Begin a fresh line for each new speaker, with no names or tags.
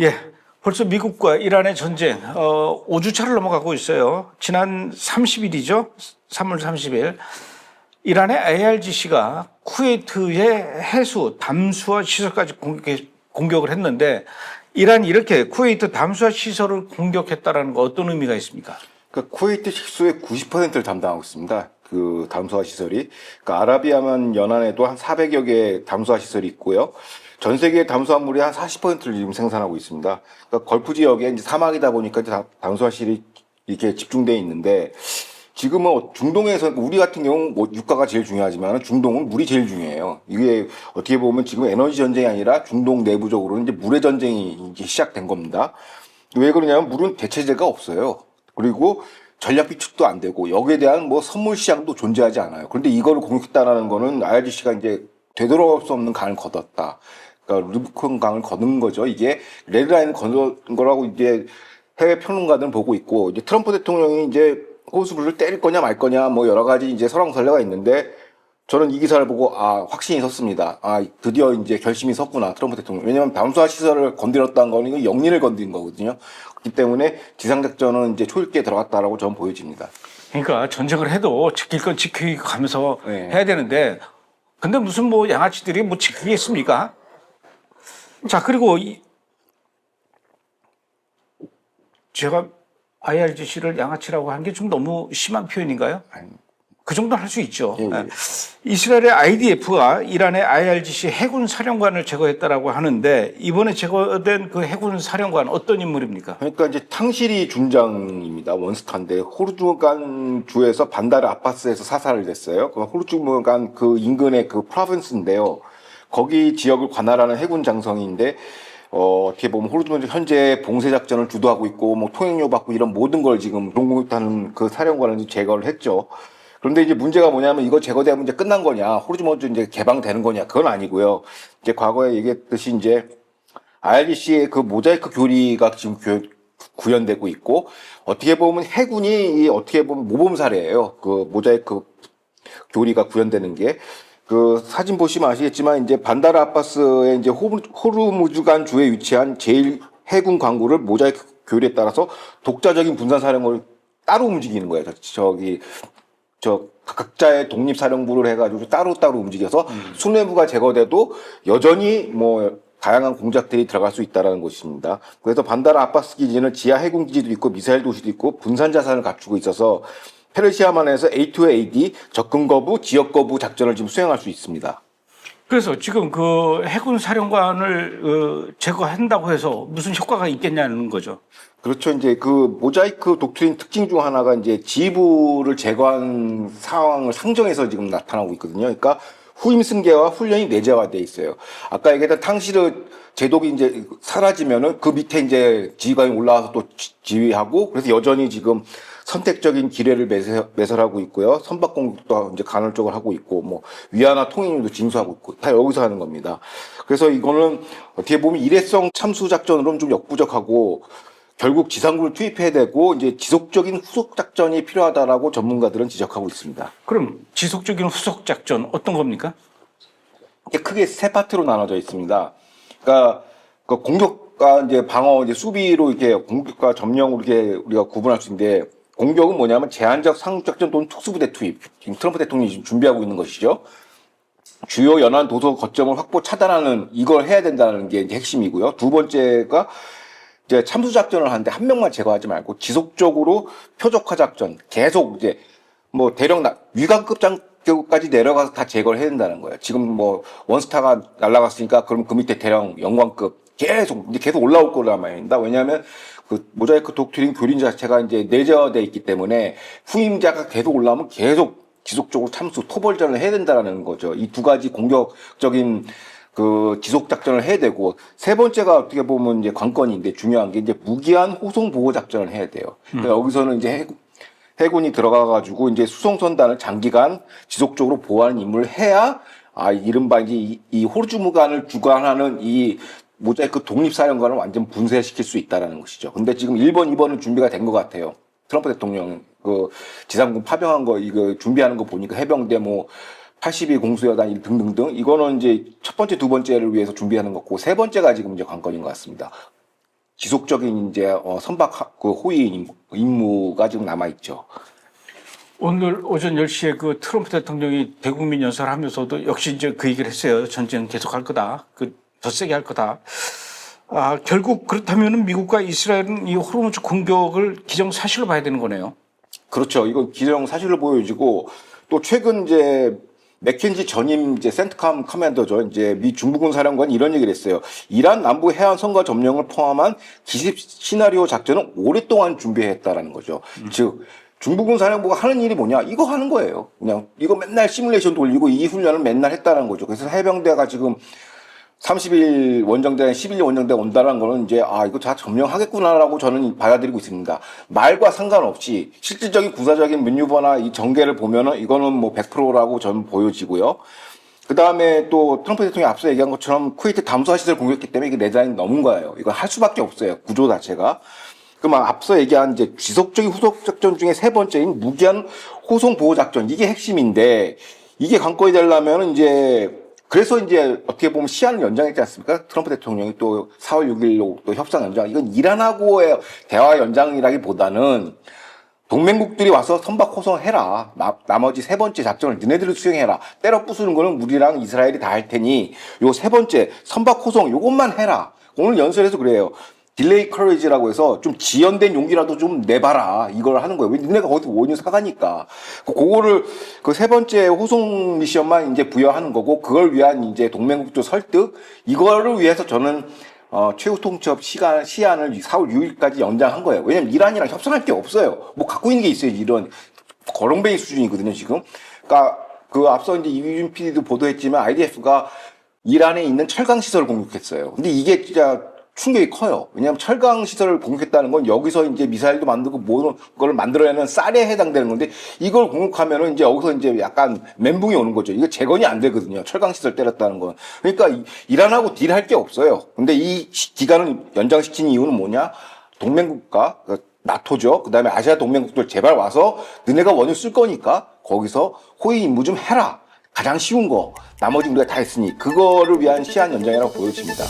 예, 벌써 미국과 이란의 전쟁 5주차를 넘어가고 있어요. 지난 30일이죠. 3월 30일 이란의 IRGC가 쿠웨이트의 해수, 담수화 시설까지 공격을 했는데 이란이 이렇게 쿠웨이트 담수화 시설을 공격했다는 거 어떤 의미가 있습니까?
그러니까 쿠웨이트 식수의 90%를 담당하고 있습니다. 그 담수화 시설이. 그러니까 아라비아만 연안에도 한 400여 개의 담수화 시설이 있고요. 전 세계 담수화물이 한 40%를 지금 생산하고 있습니다. 그러니까 걸프 지역에 이제 사막이다 보니까 담수화 시설이 이렇게 집중되어 있는데 지금은 중동에서 우리 같은 경우는 뭐 유가가 제일 중요하지만 중동은 물이 제일 중요해요. 이게 어떻게 보면 지금 에너지 전쟁이 아니라 중동 내부적으로는 이제 물의 전쟁이 이제 시작된 겁니다. 왜 그러냐면 물은 대체제가 없어요. 그리고 전략 비축도 안 되고 여기에 대한 뭐 선물 시장도 존재하지 않아요. 그런데 이거를 공격했다라는 거는 IRGC가 이제 되돌아올 수 없는 강을 걷었다. 그러니까 루비콘 강을 거는 거죠. 이게 레드라인을 거는 거라고 이제 해외 평론가들은 보고 있고 이제 트럼프 대통령이 이제 호수부를 때릴 거냐 말 거냐 뭐 여러 가지 이제 설왕설래가 있는데 저는 이 기사를 보고 확신이 섰습니다. 드디어 이제 결심이 섰구나 트럼프 대통령. 왜냐하면 담수화 시설을 건드렸다는 거는 이거 영리를 건드린 거거든요. 그렇기 때문에 지상작전은 이제 초읽기에 들어갔다라고 저는 보여집니다.
그러니까 전쟁을 해도 지킬 건 지키고 가면서
네.
해야 되는데 근데 무슨 뭐 양아치들이 뭐 지키겠습니까? 자, 그리고 제가 IRGC를 양아치라고 한 게 좀 너무 심한 표현인가요? 그 정도는 할 수 있죠.
예, 예.
이스라엘의 IDF가 이란의 IRGC 해군 사령관을 제거했다라고 하는데 이번에 제거된 그 해군 사령관 어떤 인물입니까?
그러니까 이제 탕시리 준장입니다. 원스타인데 호르무간 주에서 반다르 아바스에서 사살을 됐어요. 그 호르무간 그 인근의 그 프로빈스인데요. 거기 지역을 관할하는 해군 장성인데 어떻게 보면 호르무즈 현재 봉쇄 작전을 주도하고 있고 뭐 통행료 받고 이런 모든 걸 지금 동국하는 그 사령관을 제거를 했죠. 그런데 이제 문제가 뭐냐면 이거 제거되면 이제 끝난 거냐, 호르무즈 이제 개방되는 거냐, 그건 아니고요. 이제 과거에 얘기했듯이 이제 IRGC의 그 모자이크 교리가 지금 구현되고 있고 어떻게 보면 해군이 어떻게 보면 모범 사례예요. 그 모자이크 교리가 구현되는 게. 그 사진 보시면 아시겠지만 이제 반다르 아바스의 이제 호르무즈간 주에 위치한 제일 해군 광구를 모자이크 교리에 따라서 독자적인 분산 사령을 따로 움직이는 거예요. 저 각자의 독립 사령부를 해가지고 따로 움직여서 수뇌부가 제거돼도 여전히 뭐 다양한 공작들이 들어갈 수 있다라는 것입니다. 그래서 반다르 아바스 기지는 지하 해군 기지도 있고 미사일 도시도 있고 분산 자산을 갖추고 있어서 페르시아만에서 A2AD 접근 거부, 지역 거부 작전을 지금 수행할 수 있습니다.
그래서 지금 그 해군 사령관을 제거한다고 해서 무슨 효과가 있겠냐는 거죠.
그렇죠. 이제 그 모자이크 독트린 특징 중 하나가 이제 지휘부를 제거한 상황을 상정해서 지금 나타나고 있거든요. 그러니까 후임 승계와 훈련이 내재화돼 있어요. 아까 얘기했던 탕시르 제독이 이제 사라지면은 그 밑에 이제 지휘관이 올라와서 또 지휘하고 그래서 여전히 지금 선택적인 기뢰를 매설하고 있고요. 선박 공격도 이제 간헐적으로 하고 있고, 뭐, 위안화 통행료도 징수하고 있고, 다 여기서 하는 겁니다. 그래서 이거는 어떻게 보면 일회성 참수 작전으로는 좀 역부족하고, 결국 지상군을 투입해야 되고, 이제 지속적인 후속 작전이 필요하다라고 전문가들은 지적하고 있습니다.
그럼 지속적인 후속 작전 어떤 겁니까?
크게 세 파트로 나눠져 있습니다. 그러니까, 그 공격과 이제 방어, 이제 수비로 이렇게 공격과 점령으로 이렇게 우리가 구분할 수 있는데, 공격은 뭐냐면 제한적 상륙작전 또는 특수부대 투입. 지금 트럼프 대통령이 지금 준비하고 있는 것이죠. 주요 연안 도서 거점을 확보 차단하는 이걸 해야 된다는 게 이제 핵심이고요. 두 번째가 이제 참수작전을 하는데 한 명만 제거하지 말고 지속적으로 표적화 작전 계속 이제 뭐 대령 위관급 장교까지 내려가서 다 제거를 해야 된다는 거예요. 지금 뭐 원스타가 날아갔으니까 그럼 그 밑에 대령 영광급 계속 올라올 거란 말입니다. 왜냐하면 그 모자이크 독트린 교린 자체가 이제 내재화되어 있기 때문에 후임자가 계속 올라오면 계속 지속적으로 참수, 토벌전을 해야 된다라는 거죠. 이 두 가지 공격적인 그 지속 작전을 해야 되고 세 번째가 어떻게 보면 이제 관건인데 중요한 게 이제 무기한 호송 보호 작전을 해야 돼요. 그러니까 여기서는 이제 해군이 들어가가지고 이제 수송선단을 장기간 지속적으로 보호하는 임무를 해야 이른바 이제 이 호르무즈간을 주관하는 이 모자이크 독립사령관을 완전 분쇄시킬 수 있다는 것이죠. 근데 지금 1번, 2번은 준비가 된 것 같아요. 트럼프 대통령 그 지상군 파병한 거 이거 준비하는 거 보니까 해병대 뭐 82 공수여단 등등등 이거는 이제 첫 번째, 두 번째를 위해서 준비하는 거고 세 번째가 지금 이제 관건인 것 같습니다. 지속적인 이제 선박 그 호위 임무가 지금 남아 있죠.
오늘 오전 10시에 그 트럼프 대통령이 대국민 연설을 하면서도 역시 이제 그 얘기를 했어요. 전쟁 계속할 거다. 더 세게 할 거다. 결국 그렇다면 미국과 이스라엘은 이 호르무즈 공격을 기정사실로 봐야 되는 거네요.
그렇죠. 이건 기정사실로 보여지고 또 최근 이제 맥켄지 전임 이제 센트컴 커맨더죠. 이제 미 중부군 사령관이 이런 얘기를 했어요. 이란 남부 해안 선거 점령을 포함한 기습 시나리오 작전은 오랫동안 준비했다라는 거죠. 즉 중부군 사령부가 하는 일이 뭐냐? 이거 하는 거예요. 그냥 이거 맨날 시뮬레이션 돌리고 이 훈련을 맨날 했다는 거죠. 그래서 해병대가 지금 30일 원정대, 11일 원정대 온다는 거는 이제 이거 다 점령하겠구나라고 저는 받아들이고 있습니다. 말과 상관없이 실질적인 구사적인 맨유버나 이 전개를 보면은 이거는 뭐 100%라고 저는 보여지고요. 그 다음에 또 트럼프 대통령이 앞서 얘기한 것처럼 쿠웨이트 담수화 시설을 공격했기 때문에 이게 레드라인이 넘은 거예요. 이거 할 수밖에 없어요. 구조 자체가. 그럼 앞서 얘기한 이제 지속적인 후속 작전 중에 세 번째인 무기한 호송 보호 작전. 이게 핵심인데 이게 관건이 되려면은 이제 그래서 이제 어떻게 보면 시한을 연장했지 않습니까? 트럼프 대통령이 또 4월 6일로 또 협상 연장. 이건 이란하고의 대화 연장이라기보다는 동맹국들이 와서 선박 호송해라. 나머지 세 번째 작전을 너네들이 수행해라. 때려 부수는 거는 우리랑 이스라엘이 다 할 테니 요 세 번째 선박 호송 요것만 해라. 오늘 연설에서 그래요. 딜레이 커리지라고 해서 좀 지연된 용기라도 좀 내봐라. 이걸 하는 거예요. 왜 니네가 거기서 원유 사가니까. 그거를 그 세 번째 호송 미션만 이제 부여하는 거고 그걸 위한 이제 동맹국도 설득 이거를 위해서 저는 최후 통첩 시한을 4월 6일까지 연장한 거예요. 왜냐면 이란이랑 협상할 게 없어요. 뭐 갖고 있는 게 있어야지 이런 거렁뱅이 수준이거든요, 지금. 그러니까 그 앞서 이제 이유준 PD도 보도했지만 IDF가 이란에 있는 철강 시설을 공격했어요. 근데 이게 진짜 충격이 커요. 왜냐하면 철강 시설을 공격했다는 건 여기서 이제 미사일도 만들고 모든 걸 만들어내는 쌀에 해당되는 건데 이걸 공격하면은 이제 여기서 이제 약간 멘붕이 오는 거죠. 이거 재건이 안 되거든요. 철강 시설 때렸다는 건. 그러니까 이란하고 딜할 게 없어요. 근데 이 기간을 연장시킨 이유는 뭐냐? 동맹국가, 나토죠. 그 다음에 아시아 동맹국들 제발 와서 너네가 원유 쓸 거니까 거기서 호위 임무 좀 해라. 가장 쉬운 거. 나머지 우리가 다 했으니 그거를 위한 시한 연장이라고 보여집니다.